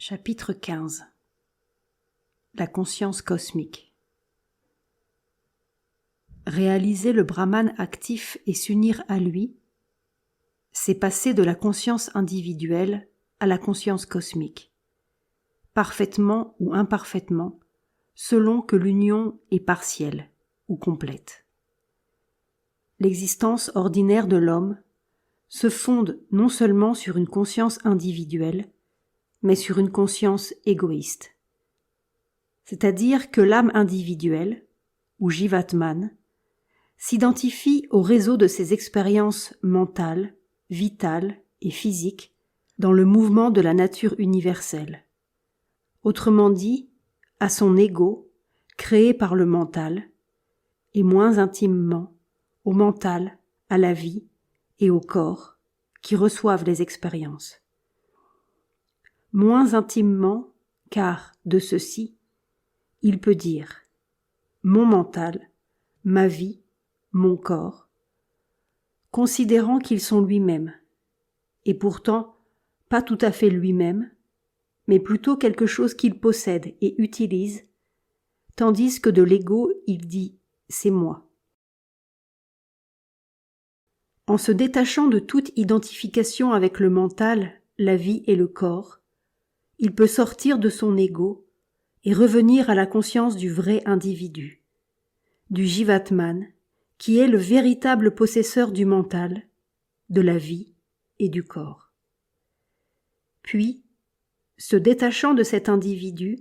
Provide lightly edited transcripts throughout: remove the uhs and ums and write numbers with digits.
Chapitre 15. La conscience cosmique. Réaliser le Brahman actif et s'unir à lui, c'est passer de la conscience individuelle à la conscience cosmique, parfaitement ou imparfaitement, selon que l'union est partielle ou complète. L'existence ordinaire de l'homme se fonde non seulement sur une conscience individuelle, mais sur une conscience égoïste. C'est-à-dire que l'âme individuelle, ou Jivatman, s'identifie au réseau de ses expériences mentales, vitales et physiques dans le mouvement de la nature universelle. Autrement dit, à son ego, créé par le mental, et moins intimement, au mental, à la vie et au corps, qui reçoivent les expériences. Moins intimement, car, de ceci, il peut dire « mon mental, ma vie, mon corps », considérant qu'ils sont lui-même, et pourtant pas tout à fait lui-même, mais plutôt quelque chose qu'il possède et utilise, tandis que de l'ego il dit « c'est moi ». En se détachant de toute identification avec le mental, la vie et le corps, il peut sortir de son ego et revenir à la conscience du vrai individu, du Jivatman, qui est le véritable possesseur du mental, de la vie et du corps. Puis, se détachant de cet individu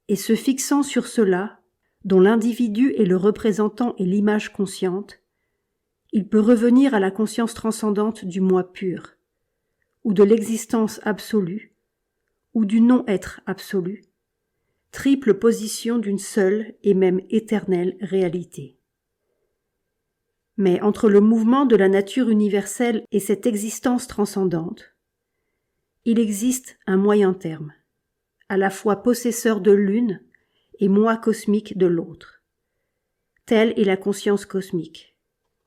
et se fixant sur cela, dont l'individu est le représentant et l'image consciente, il peut revenir à la conscience transcendante du moi pur, ou de l'existence absolue, ou du non-être absolu, triple position d'une seule et même éternelle réalité. Mais entre le mouvement de la nature universelle et cette existence transcendante, il existe un moyen terme, à la fois possesseur de l'une et moi cosmique de l'autre. Telle est la conscience cosmique,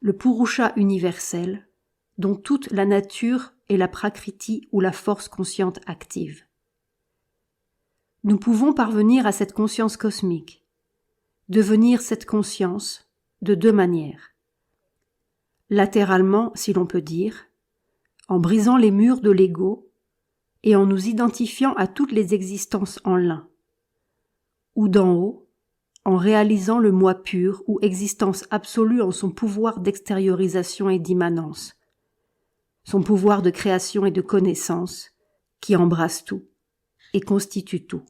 le Purusha universel, dont toute la nature est la prakriti ou la force consciente active. Nous pouvons parvenir à cette conscience cosmique, devenir cette conscience de deux manières. Latéralement, si l'on peut dire, en brisant les murs de l'ego et en nous identifiant à toutes les existences en l'un, ou d'en haut, en réalisant le moi pur ou existence absolue en son pouvoir d'extériorisation et d'immanence, son pouvoir de création et de connaissance qui embrasse tout et constitue tout.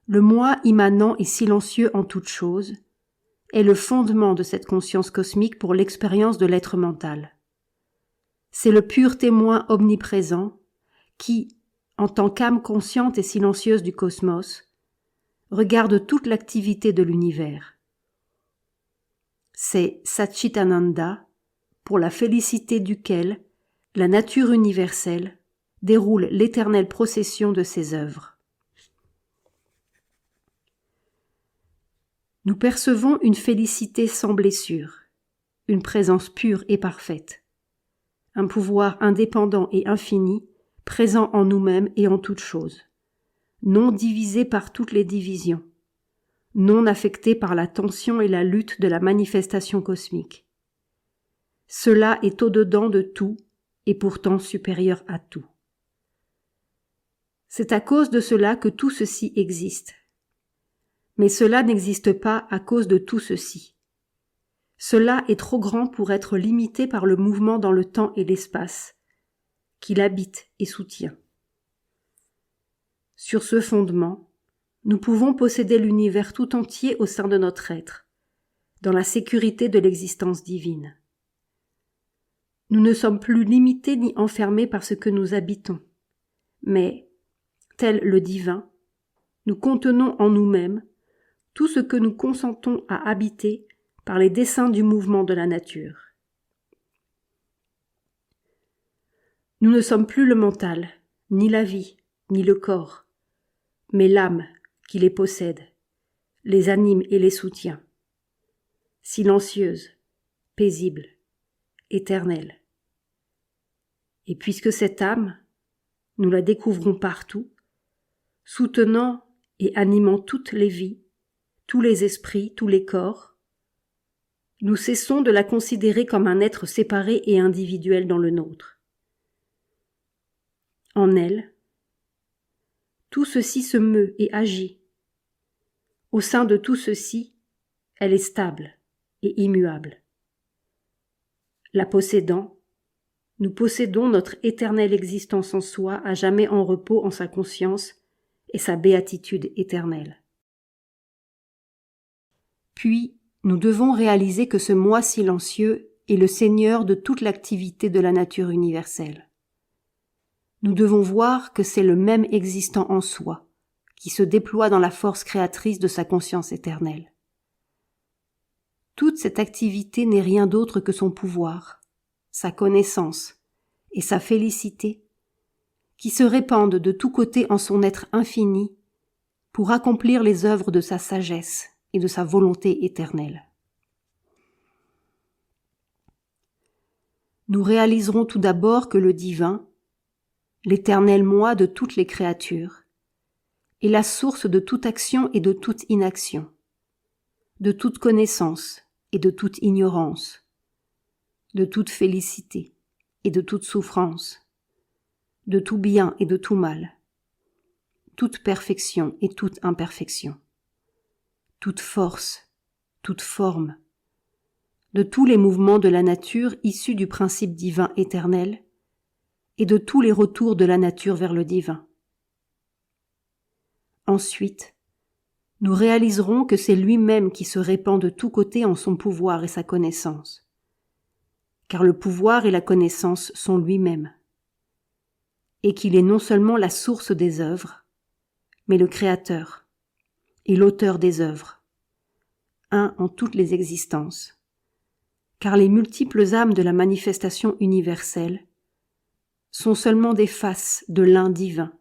Le moi immanent et silencieux en toute chose est le fondement de cette conscience cosmique pour l'expérience de l'être mental. C'est le pur témoin omniprésent qui, en tant qu'âme consciente et silencieuse du cosmos, regarde toute l'activité de l'univers. C'est Satchitananda, pour la félicité duquel la nature universelle déroule l'éternelle procession de ses œuvres. Nous percevons une félicité sans blessure, une présence pure et parfaite, un pouvoir indépendant et infini, présent en nous-mêmes et en toutes choses, non divisé par toutes les divisions, non affecté par la tension et la lutte de la manifestation cosmique. Cela est au-dedans de tout et pourtant supérieur à tout. C'est à cause de cela que tout ceci existe. Mais cela n'existe pas à cause de tout ceci. Cela est trop grand pour être limité par le mouvement dans le temps et l'espace, qu'il habite et soutient. Sur ce fondement, nous pouvons posséder l'univers tout entier au sein de notre être, dans la sécurité de l'existence divine. Nous ne sommes plus limités ni enfermés par ce que nous habitons, mais, tel le divin, nous contenons en nous-mêmes tout ce que nous consentons à habiter par les desseins du mouvement de la nature. Nous ne sommes plus le mental, ni la vie, ni le corps, mais l'âme qui les possède, les anime et les soutient, silencieuse, paisible, éternelle. Et puisque cette âme, nous la découvrons partout, soutenant et animant toutes les vies, tous les esprits, tous les corps, nous cessons de la considérer comme un être séparé et individuel dans le nôtre. En elle, tout ceci se meut et agit. Au sein de tout ceci, elle est stable et immuable. La possédant, nous possédons notre éternelle existence en soi, à jamais en repos en sa conscience et sa béatitude éternelle. Puis, nous devons réaliser que ce moi silencieux est le Seigneur de toute l'activité de la nature universelle. Nous devons voir que c'est le même existant en soi, qui se déploie dans la force créatrice de sa conscience éternelle. Toute cette activité n'est rien d'autre que son pouvoir, sa connaissance et sa félicité, qui se répandent de tous côtés en son être infini pour accomplir les œuvres de sa sagesse et de sa volonté éternelle. Nous réaliserons tout d'abord que le divin, l'éternel moi de toutes les créatures, est la source de toute action et de toute inaction, de toute connaissance et de toute ignorance, de toute félicité et de toute souffrance, de tout bien et de tout mal, toute perfection et toute imperfection, toute force, toute forme, de tous les mouvements de la nature issus du principe divin éternel et de tous les retours de la nature vers le divin. Ensuite, nous réaliserons que c'est lui-même qui se répand de tous côtés en son pouvoir et sa connaissance, car le pouvoir et la connaissance sont lui-même, et qu'il est non seulement la source des œuvres, mais le créateur et l'auteur des œuvres, un en toutes les existences, car les multiples âmes de la manifestation universelle sont seulement des faces de l'un divin.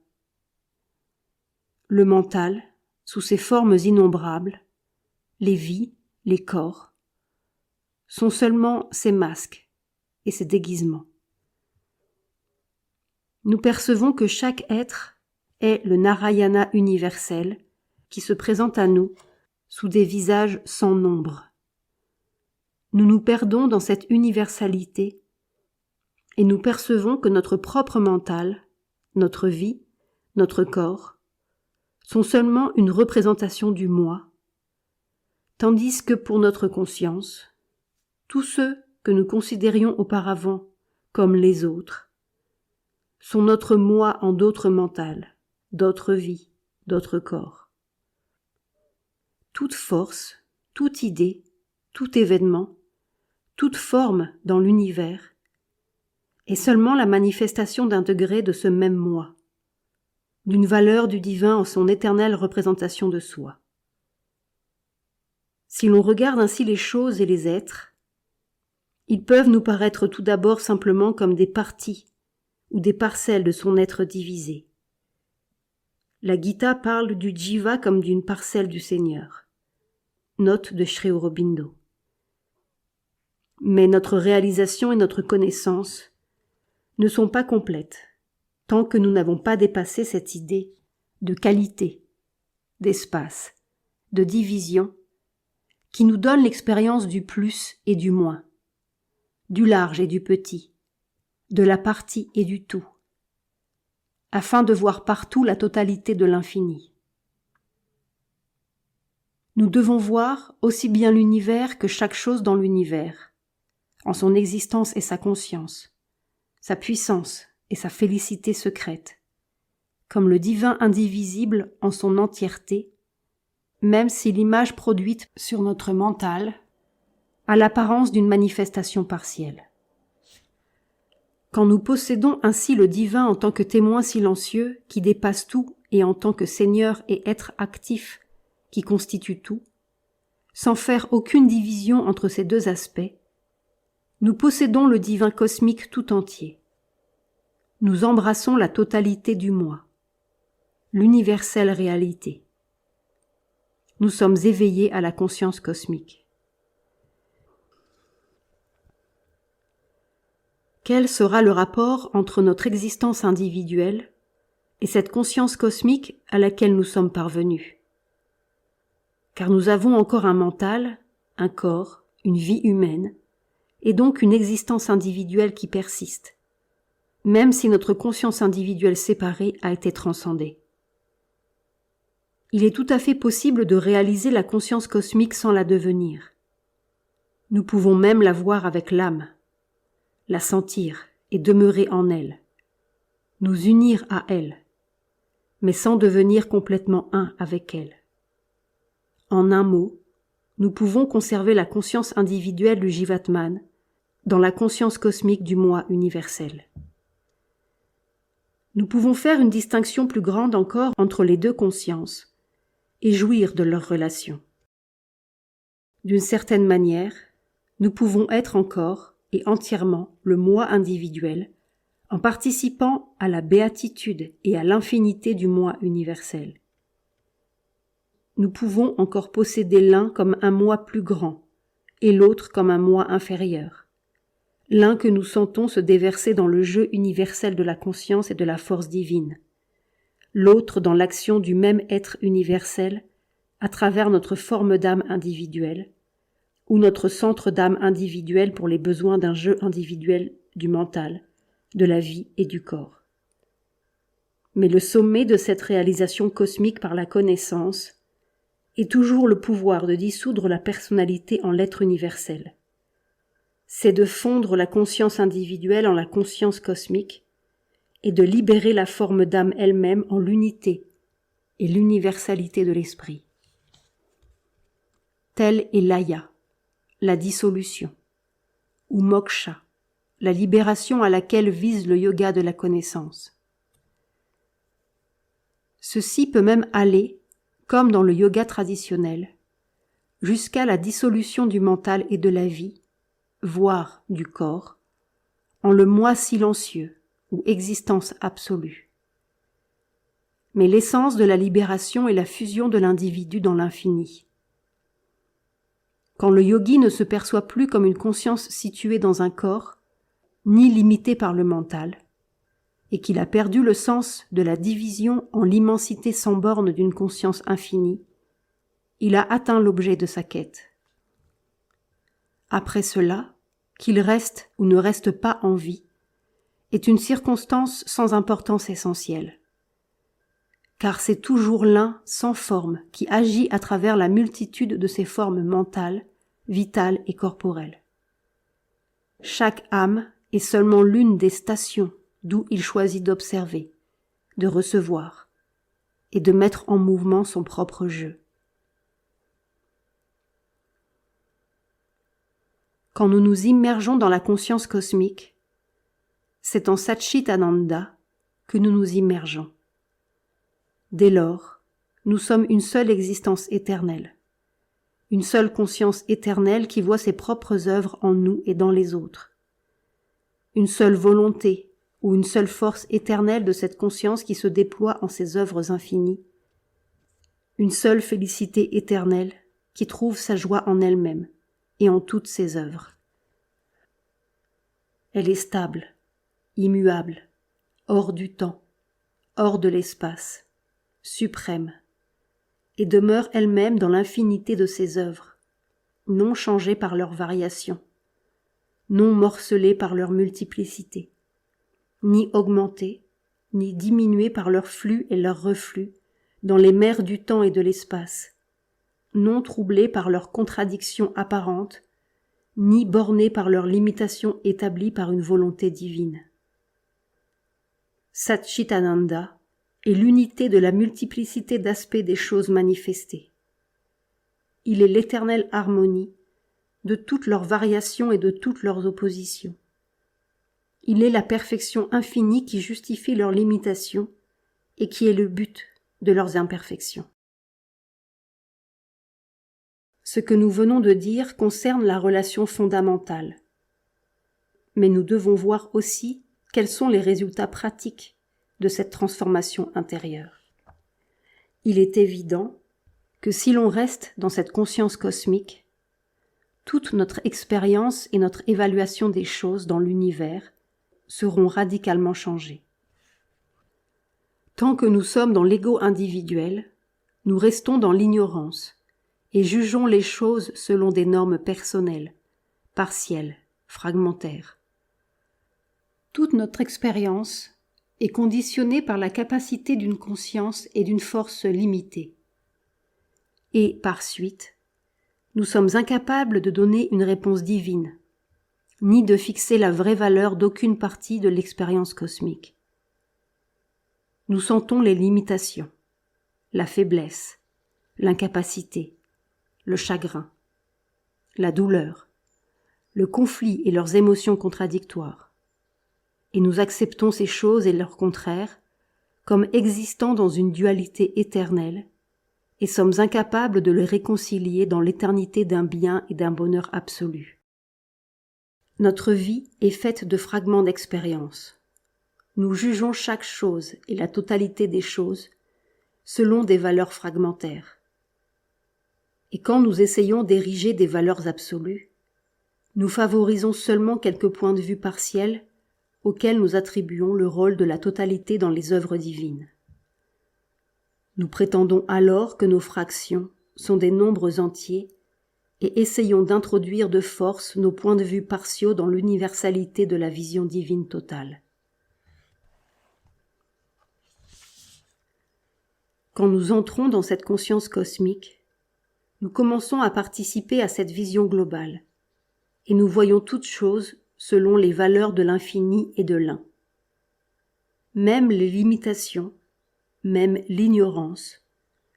Le mental, sous ses formes innombrables, les vies, les corps, sont seulement ses masques et ses déguisements. Nous percevons que chaque être est le Narayana universel qui se présente à nous sous des visages sans nombre. Nous nous perdons dans cette universalité et nous percevons que notre propre mental, notre vie, notre corps, sont seulement une représentation du moi, tandis que pour notre conscience, tous ceux que nous considérions auparavant comme les autres sont notre moi en d'autres mentales, d'autres vies, d'autres corps. Toute force, toute idée, tout événement, toute forme dans l'univers est seulement la manifestation d'un degré de ce même moi, d'une valeur du divin en son éternelle représentation de soi. Si l'on regarde ainsi les choses et les êtres, ils peuvent nous paraître tout d'abord simplement comme des parties ou des parcelles de son être divisé. La Gita parle du Jiva comme d'une parcelle du Seigneur. Note de Sri Aurobindo. Mais notre réalisation et notre connaissance ne sont pas complètes tant que nous n'avons pas dépassé cette idée de qualité, d'espace, de division qui nous donne l'expérience du plus et du moins, du large et du petit, de la partie et du tout, afin de voir partout la totalité de l'infini. Nous devons voir aussi bien l'univers que chaque chose dans l'univers, en son existence et sa conscience, sa puissance et sa félicité secrète, comme le divin indivisible en son entièreté, même si l'image produite sur notre mental a l'apparence d'une manifestation partielle. Quand nous possédons ainsi le divin en tant que témoin silencieux qui dépasse tout et en tant que Seigneur et être actif qui constitue tout, sans faire aucune division entre ces deux aspects, nous possédons le divin cosmique tout entier. Nous embrassons la totalité du moi, l'universelle réalité. Nous sommes éveillés à la conscience cosmique. Quel sera le rapport entre notre existence individuelle et cette conscience cosmique à laquelle nous sommes parvenus. Car nous avons encore un mental, un corps, une vie humaine, et donc une existence individuelle qui persiste, même si notre conscience individuelle séparée a été transcendée. Il est tout à fait possible de réaliser la conscience cosmique sans la devenir. Nous pouvons même la voir avec l'âme, la sentir et demeurer en elle, nous unir à elle, mais sans devenir complètement un avec elle. En un mot, nous pouvons conserver la conscience individuelle du Jivatman dans la conscience cosmique du moi universel. Nous pouvons faire une distinction plus grande encore entre les deux consciences et jouir de leur relation. D'une certaine manière, nous pouvons être encore et entièrement le moi individuel en participant à la béatitude et à l'infinité du moi universel. Nous pouvons encore posséder l'un comme un moi plus grand et l'autre comme un moi inférieur. L'un que nous sentons se déverser dans le jeu universel de la conscience et de la force divine, l'autre dans l'action du même être universel à travers notre forme d'âme individuelle, ou notre centre d'âme individuel pour les besoins d'un jeu individuel du mental, de la vie et du corps. Mais le sommet de cette réalisation cosmique par la connaissance est toujours le pouvoir de dissoudre la personnalité en l'être universel. C'est de fondre la conscience individuelle en la conscience cosmique et de libérer la forme d'âme elle-même en l'unité et l'universalité de l'esprit. Telle est l'aya, la dissolution, ou moksha, la libération à laquelle vise le yoga de la connaissance. Ceci peut même aller, comme dans le yoga traditionnel, jusqu'à la dissolution du mental et de la vie, voire du corps, en le moi silencieux ou existence absolue. Mais l'essence de la libération est la fusion de l'individu dans l'infini. Quand le yogi ne se perçoit plus comme une conscience située dans un corps, ni limitée par le mental, et qu'il a perdu le sens de la division en l'immensité sans borne d'une conscience infinie, il a atteint l'objet de sa quête. Après cela, qu'il reste ou ne reste pas en vie, est une circonstance sans importance essentielle. Car c'est toujours l'un sans forme qui agit à travers la multitude de ses formes mentales, vitales et corporelles. Chaque âme est seulement l'une des stations d'où il choisit d'observer, de recevoir et de mettre en mouvement son propre jeu. Quand nous nous immergeons dans la conscience cosmique, c'est en Satchitananda que nous nous immergeons. Dès lors, nous sommes une seule existence éternelle, une seule conscience éternelle qui voit ses propres œuvres en nous et dans les autres, une seule volonté ou une seule force éternelle de cette conscience qui se déploie en ses œuvres infinies, une seule félicité éternelle qui trouve sa joie en elle-même et en toutes ses œuvres. Elle est stable, immuable, hors du temps, hors de l'espace, suprême, et demeure elle-même dans l'infinité de ses œuvres, non changée par leurs variations, non morcelée par leur multiplicité, ni augmentée, ni diminuée par leur flux et leur reflux dans les mers du temps et de l'espace, non troublée par leurs contradictions apparentes, ni bornée par leurs limitations établies par une volonté divine. Satchitananda est l'unité de la multiplicité d'aspects des choses manifestées. Il est l'éternelle harmonie de toutes leurs variations et de toutes leurs oppositions. Il est la perfection infinie qui justifie leurs limitations et qui est le but de leurs imperfections. Ce que nous venons de dire concerne la relation fondamentale. Mais nous devons voir aussi quels sont les résultats pratiques de cette transformation intérieure. Il est évident que si l'on reste dans cette conscience cosmique, toute notre expérience et notre évaluation des choses dans l'univers seront radicalement changées. Tant que nous sommes dans l'ego individuel, nous restons dans l'ignorance et jugeons les choses selon des normes personnelles, partielles, fragmentaires. Toute notre expérience est conditionnée par la capacité d'une conscience et d'une force limitée. Et, par suite, nous sommes incapables de donner une réponse divine, ni de fixer la vraie valeur d'aucune partie de l'expérience cosmique. Nous sentons les limitations, la faiblesse, l'incapacité, le chagrin, la douleur, le conflit et leurs émotions contradictoires. Et nous acceptons ces choses et leurs contraires comme existant dans une dualité éternelle et sommes incapables de les réconcilier dans l'éternité d'un bien et d'un bonheur absolu. Notre vie est faite de fragments d'expérience. Nous jugeons chaque chose et la totalité des choses selon des valeurs fragmentaires. Et quand nous essayons d'ériger des valeurs absolues, nous favorisons seulement quelques points de vue partiels auxquels nous attribuons le rôle de la totalité dans les œuvres divines. Nous prétendons alors que nos fractions sont des nombres entiers et essayons d'introduire de force nos points de vue partiaux dans l'universalité de la vision divine totale. Quand nous entrons dans cette conscience cosmique, nous commençons à participer à cette vision globale, et nous voyons toutes choses selon les valeurs de l'infini et de l'un. Même les limitations, même l'ignorance,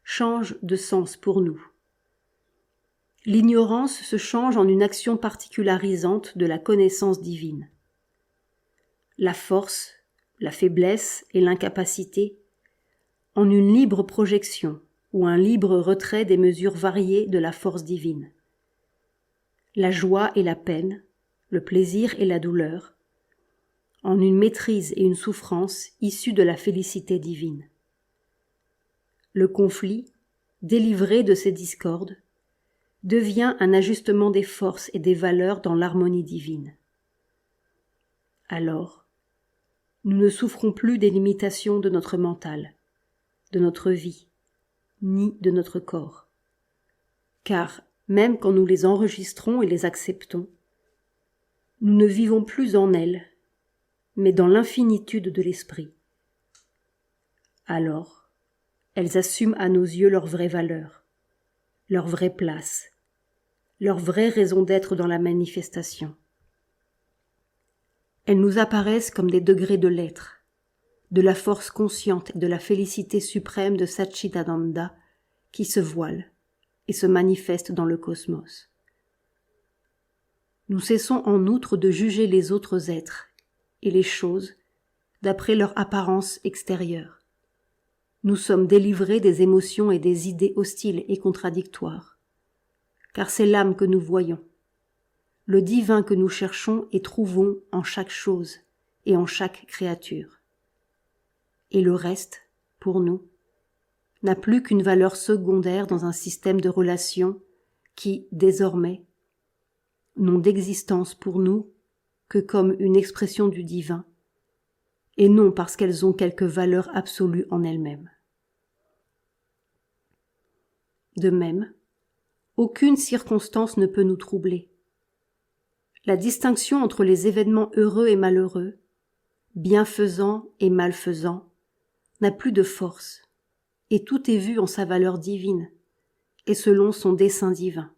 changent de sens pour nous. L'ignorance se change en une action particularisante de la connaissance divine. La force, la faiblesse et l'incapacité en une libre projection ou un libre retrait des mesures variées de la force divine. La joie et la peine, le plaisir et la douleur, en une maîtrise et une souffrance issues de la félicité divine. Le conflit, délivré de ces discordes, devient un ajustement des forces et des valeurs dans l'harmonie divine. Alors, nous ne souffrons plus des limitations de notre mental, de notre vie, ni de notre corps. Car, même quand nous les enregistrons et les acceptons, nous ne vivons plus en elles, mais dans l'infinitude de l'esprit. Alors, elles assument à nos yeux leur vraie valeur, leur vraie place, leur vraie raison d'être dans la manifestation. Elles nous apparaissent comme des degrés de l'être, de la force consciente et de la félicité suprême de Satchidananda qui se voilent et se manifestent dans le cosmos. Nous cessons en outre de juger les autres êtres et les choses d'après leur apparence extérieure. Nous sommes délivrés des émotions et des idées hostiles et contradictoires, car c'est l'âme que nous voyons, le divin que nous cherchons et trouvons en chaque chose et en chaque créature. Et le reste, pour nous, n'a plus qu'une valeur secondaire dans un système de relations qui, désormais, n'ont d'existence pour nous que comme une expression du divin, et non parce qu'elles ont quelque valeur absolue en elles-mêmes. De même, aucune circonstance ne peut nous troubler. La distinction entre les événements heureux et malheureux, bienfaisants et malfaisants, n'a plus de force, et tout est vu en sa valeur divine, et selon son dessein divin.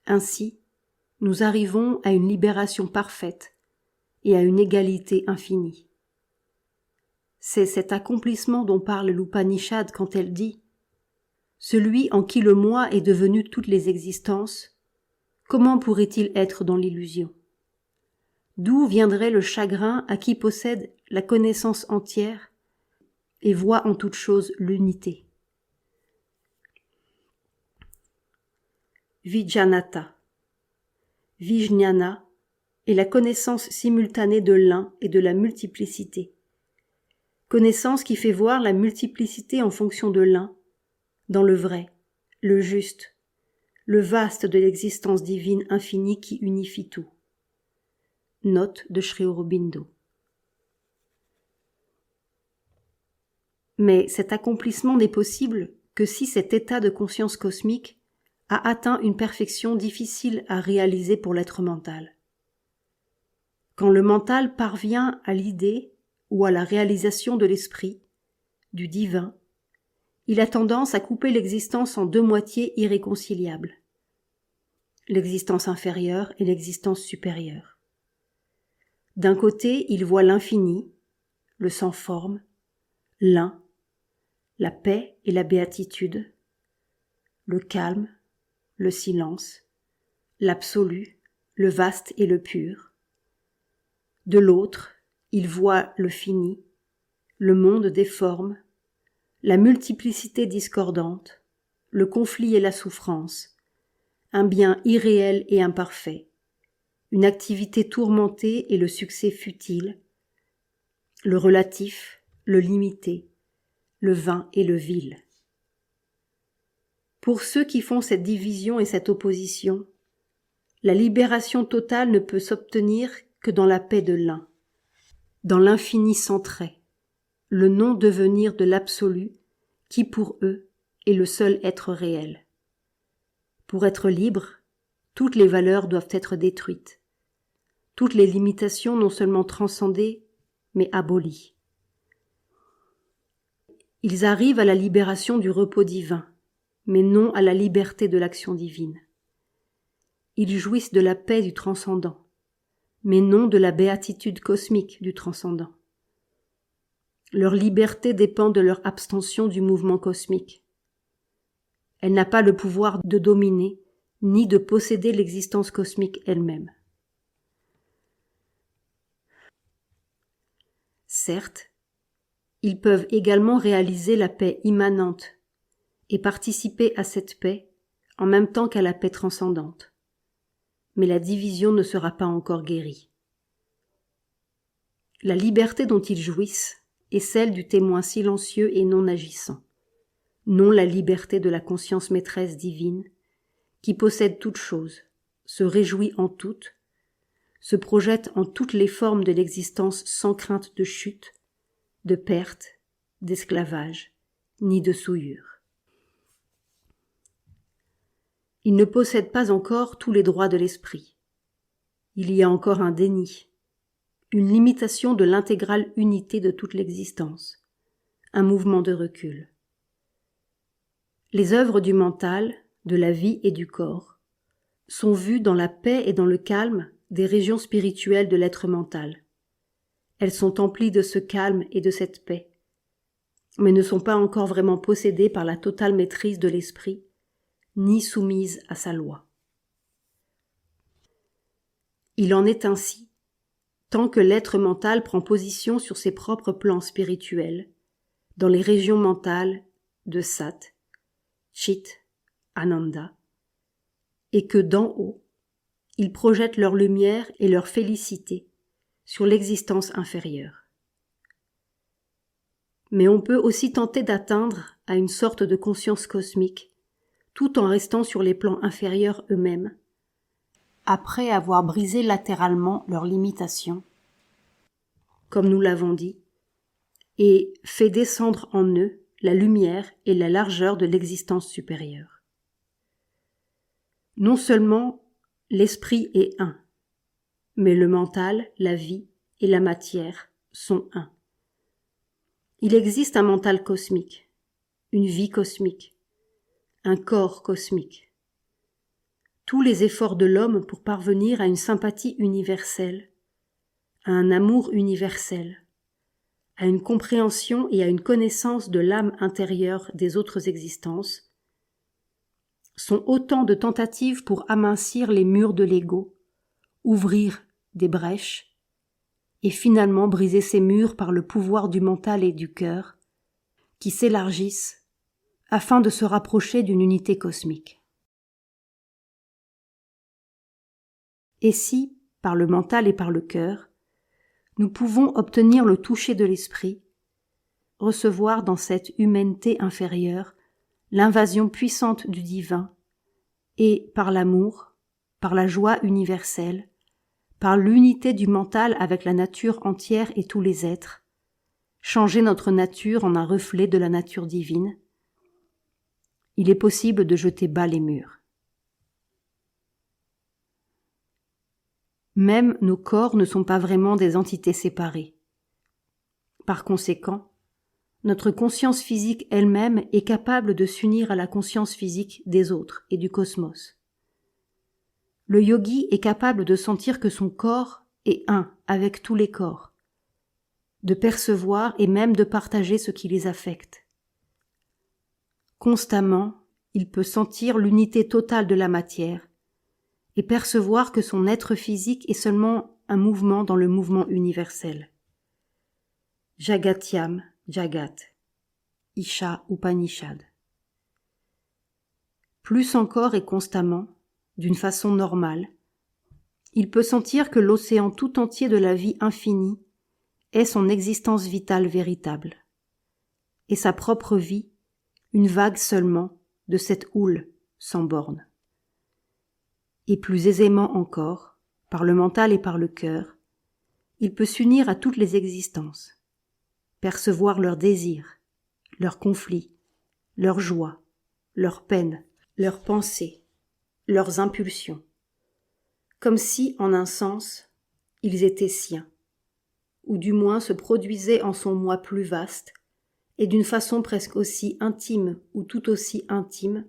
Ainsi, nous arrivons à une libération parfaite et à une égalité infinie. C'est cet accomplissement dont parle l'Upanishad quand elle dit « Celui en qui le moi est devenu toutes les existences, comment pourrait-il être dans l'illusion ? D'où viendrait le chagrin à qui possède la connaissance entière et voit en toute chose l'unité ?» Vijnana. Vijnana est la connaissance simultanée de l'un et de la multiplicité. Connaissance qui fait voir la multiplicité en fonction de l'un, dans le vrai, le juste, le vaste de l'existence divine infinie qui unifie tout. Note de Sri Aurobindo. Mais cet accomplissement n'est possible que si cet état de conscience cosmique a atteint une perfection difficile à réaliser pour l'être mental. Quand le mental parvient à l'idée ou à la réalisation de l'esprit, du divin, il a tendance à couper l'existence en deux moitiés irréconciliables, l'existence inférieure et l'existence supérieure. D'un côté, il voit l'infini, le sans forme, l'un, la paix et la béatitude, le calme, le silence, l'absolu, le vaste et le pur. De l'autre, il voit le fini, le monde des formes, la multiplicité discordante, le conflit et la souffrance, un bien irréel et imparfait, une activité tourmentée et le succès futile, le relatif, le limité, le vain et le vil. Pour ceux qui font cette division et cette opposition, la libération totale ne peut s'obtenir que dans la paix de l'un, dans l'infini sans trait, le non-devenir de l'absolu qui pour eux est le seul être réel. Pour être libre, toutes les valeurs doivent être détruites, toutes les limitations non seulement transcendées, mais abolies. Ils arrivent à la libération du repos divin, mais non à la liberté de l'action divine. Ils jouissent de la paix du transcendant, mais non de la béatitude cosmique du transcendant. Leur liberté dépend de leur abstention du mouvement cosmique. Elle n'a pas le pouvoir de dominer, ni de posséder l'existence cosmique elle-même. Certes, ils peuvent également réaliser la paix immanente et participer à cette paix en même temps qu'à la paix transcendante. Mais la division ne sera pas encore guérie. La liberté dont ils jouissent est celle du témoin silencieux et non agissant, non la liberté de la conscience maîtresse divine qui possède toute chose, se réjouit en toutes, se projette en toutes les formes de l'existence sans crainte de chute, de perte, d'esclavage, ni de souillure. Il ne possède pas encore tous les droits de l'esprit. Il y a encore un déni, une limitation de l'intégrale unité de toute l'existence, un mouvement de recul. Les œuvres du mental, de la vie et du corps, sont vues dans la paix et dans le calme des régions spirituelles de l'être mental. Elles sont emplies de ce calme et de cette paix, mais ne sont pas encore vraiment possédées par la totale maîtrise de l'esprit, ni soumises à sa loi. Il en est ainsi tant que l'être mental prend position sur ses propres plans spirituels, dans les régions mentales de Sat, Chit, Ananda, et que d'en haut, ils projettent leur lumière et leur félicité sur l'existence inférieure. Mais on peut aussi tenter d'atteindre à une sorte de conscience cosmique, tout en restant sur les plans inférieurs eux-mêmes, après avoir brisé latéralement leurs limitations, comme nous l'avons dit, et fait descendre en eux la lumière et la largeur de l'existence supérieure. Non seulement l'esprit est un, mais le mental, la vie et la matière sont un. Il existe un mental cosmique, une vie cosmique, un corps cosmique. Tous les efforts de l'homme pour parvenir à une sympathie universelle, à un amour universel, à une compréhension et à une connaissance de l'âme intérieure des autres existences, sont autant de tentatives pour amincir les murs de l'ego, ouvrir des brèches, et finalement briser ces murs par le pouvoir du mental et du cœur, qui s'élargissent afin de se rapprocher d'une unité cosmique. Et si, par le mental et par le cœur, nous pouvons obtenir le toucher de l'esprit, recevoir dans cette humaineté inférieure l'invasion puissante du divin, et par l'amour, par la joie universelle, par l'unité du mental avec la nature entière et tous les êtres, changer notre nature en un reflet de la nature divine, il est possible de jeter bas les murs. Même nos corps ne sont pas vraiment des entités séparées. Par conséquent, notre conscience physique elle-même est capable de s'unir à la conscience physique des autres et du cosmos. Le yogi est capable de sentir que son corps est un avec tous les corps, de percevoir et même de partager ce qui les affecte. Constamment, il peut sentir l'unité totale de la matière et percevoir que son être physique est seulement un mouvement dans le mouvement universel. Jagatyam Jagat, Isha Upanishad. Plus encore et constamment, d'une façon normale, il peut sentir que l'océan tout entier de la vie infinie est son existence vitale véritable, et sa propre vie, une vague seulement de cette houle sans borne. Et plus aisément encore, par le mental et par le cœur, il peut s'unir à toutes les existences, percevoir leurs désirs, leurs conflits, leurs joies, leurs peines, leurs pensées, leurs impulsions, comme si, en un sens, ils étaient siens, ou du moins se produisaient en son moi plus vaste, et d'une façon presque aussi intime ou tout aussi intime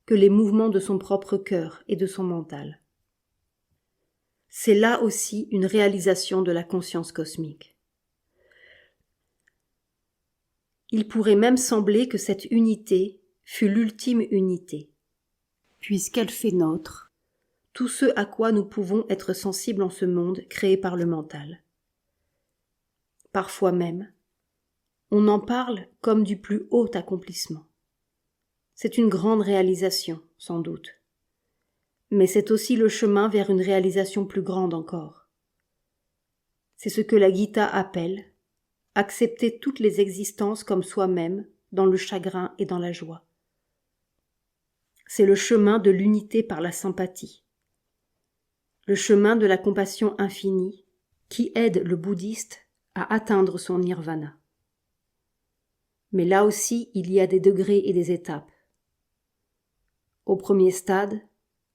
que les mouvements de son propre cœur et de son mental. C'est là aussi une réalisation de la conscience cosmique. Il pourrait même sembler que cette unité fut l'ultime unité, puisqu'elle fait nôtre tout ce à quoi nous pouvons être sensibles en ce monde créé par le mental. Parfois même, on en parle comme du plus haut accomplissement. C'est une grande réalisation, sans doute. Mais c'est aussi le chemin vers une réalisation plus grande encore. C'est ce que la Gita appelle accepter toutes les existences comme soi-même, dans le chagrin et dans la joie. C'est le chemin de l'unité par la sympathie, le chemin de la compassion infinie qui aide le bouddhiste à atteindre son nirvana. Mais là aussi, il y a des degrés et des étapes. Au premier stade,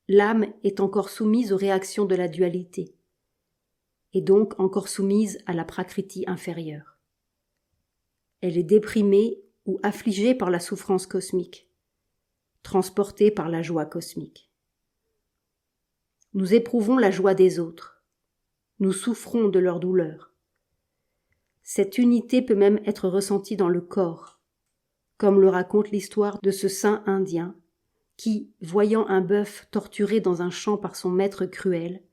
l'âme est encore soumise aux réactions de la dualité, et donc encore soumise à la prakriti inférieure. Elle est déprimée ou affligée par la souffrance cosmique, transportée par la joie cosmique. Nous éprouvons la joie des autres, nous souffrons de leur douleur. Cette unité peut même être ressentie dans le corps, comme le raconte l'histoire de ce saint indien qui, voyant un bœuf torturé dans un champ par son maître cruel,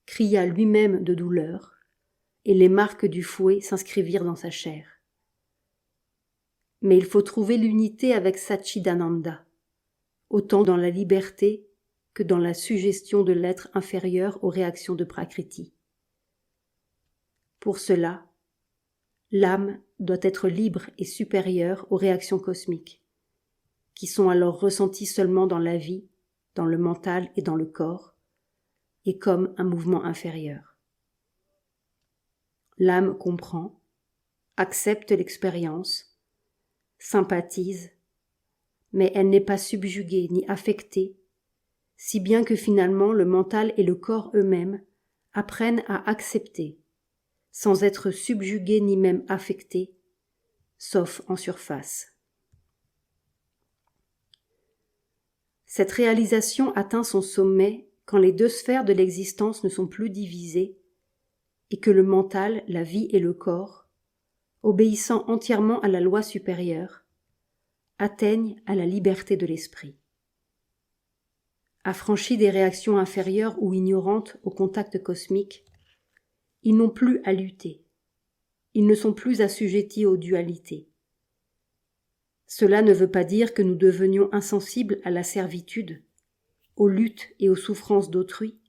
cria lui-même de douleur, et les marques du fouet s'inscrivirent dans sa chair. Mais il faut trouver l'unité avec Satchidananda, autant dans la liberté que dans la suggestion de l'être inférieur aux réactions de Prakriti. Pour cela, l'âme doit être libre et supérieure aux réactions cosmiques, qui sont alors ressenties seulement dans la vie, dans le mental et dans le corps, et comme un mouvement inférieur. L'âme comprend, accepte l'expérience, sympathise, mais elle n'est pas subjuguée ni affectée, si bien que finalement le mental et le corps eux-mêmes apprennent à accepter, sans être subjugués ni même affectés, sauf en surface. Cette réalisation atteint son sommet quand les deux sphères de l'existence ne sont plus divisées et que le mental, la vie et le corps, obéissant entièrement à la loi supérieure, atteignent à la liberté de l'esprit. Affranchis des réactions inférieures ou ignorantes au contact cosmique, ils n'ont plus à lutter, ils ne sont plus assujettis aux dualités. Cela ne veut pas dire que nous devenions insensibles à la servitude, aux luttes et aux souffrances d'autrui,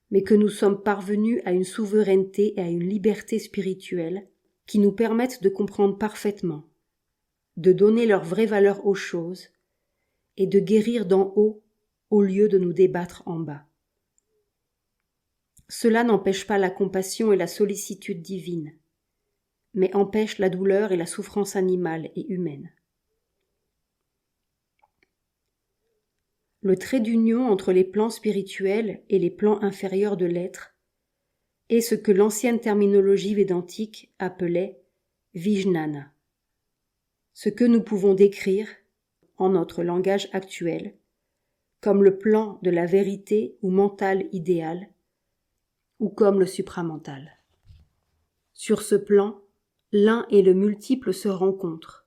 mais que nous sommes parvenus à une souveraineté et à une liberté spirituelle qui nous permettent de comprendre parfaitement, de donner leur vraie valeur aux choses et de guérir d'en haut au lieu de nous débattre en bas. Cela n'empêche pas la compassion et la sollicitude divine, mais empêche la douleur et la souffrance animale et humaine. Le trait d'union entre les plans spirituels et les plans inférieurs de l'être est ce que l'ancienne terminologie védantique appelait Vijnana, ce que nous pouvons décrire, en notre langage actuel, comme le plan de la vérité ou mental idéal, ou comme le supramental. Sur ce plan, l'un et le multiple se rencontrent,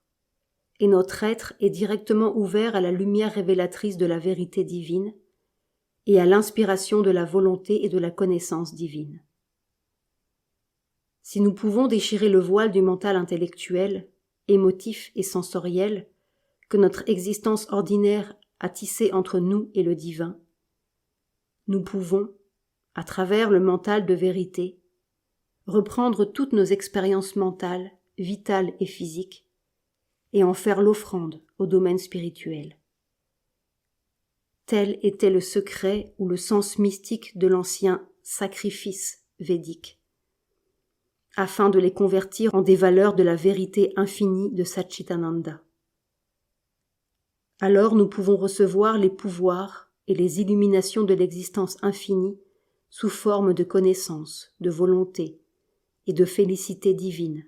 et notre être est directement ouvert à la lumière révélatrice de la vérité divine et à l'inspiration de la volonté et de la connaissance divine. Si nous pouvons déchirer le voile du mental intellectuel, émotif et sensoriel que notre existence ordinaire a tissé entre nous et le divin, nous pouvons, à travers le mental de vérité, reprendre toutes nos expériences mentales, vitales et physiques, et en faire l'offrande au domaine spirituel. Tel était le secret ou le sens mystique de l'ancien sacrifice védique, afin de les convertir en des valeurs de la vérité infinie de Satchitananda. Alors nous pouvons recevoir les pouvoirs et les illuminations de l'existence infinie sous forme de connaissance, de volonté et de félicité divine,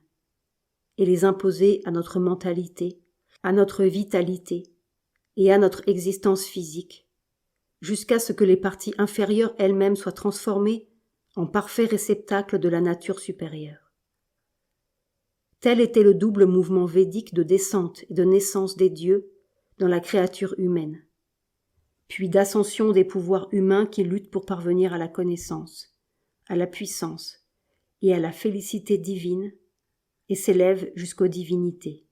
et les imposer à notre mentalité, à notre vitalité et à notre existence physique, jusqu'à ce que les parties inférieures elles-mêmes soient transformées en parfait réceptacle de la nature supérieure. Tel était le double mouvement védique de descente et de naissance des dieux dans la créature humaine, puis d'ascension des pouvoirs humains qui luttent pour parvenir à la connaissance, à la puissance et à la félicité divine et s'élèvent jusqu'aux divinités.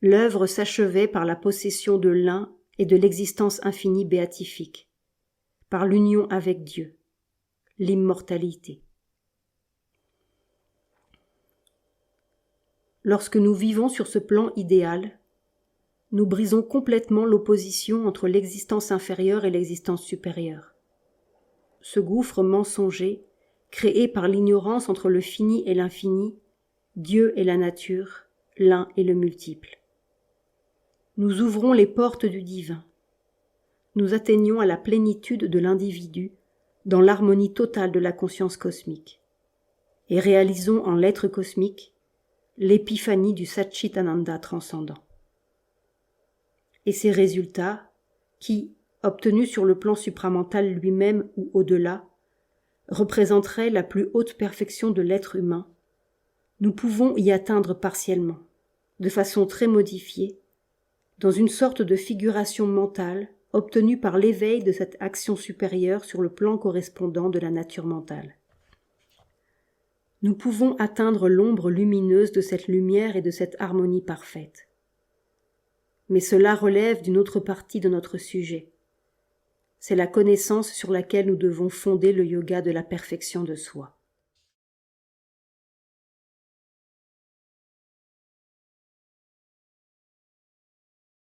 L'œuvre s'achevait par la possession de l'un et de l'existence infinie béatifique, par l'union avec Dieu, l'immortalité. Lorsque nous vivons sur ce plan idéal, nous brisons complètement l'opposition entre l'existence inférieure et l'existence supérieure. Ce gouffre mensonger, créé par l'ignorance entre le fini et l'infini, Dieu et la nature, l'un et le multiple. Nous ouvrons les portes du divin. Nous atteignons à la plénitude de l'individu dans l'harmonie totale de la conscience cosmique et réalisons en l'être cosmique l'épiphanie du Satchitananda transcendant. Et ces résultats, qui, obtenus sur le plan supramental lui-même ou au-delà, représenteraient la plus haute perfection de l'être humain, nous pouvons y atteindre partiellement, de façon très modifiée, dans une sorte de figuration mentale obtenue par l'éveil de cette action supérieure sur le plan correspondant de la nature mentale. Nous pouvons atteindre l'ombre lumineuse de cette lumière et de cette harmonie parfaite. Mais cela relève d'une autre partie de notre sujet. C'est la connaissance sur laquelle nous devons fonder le yoga de la perfection de soi.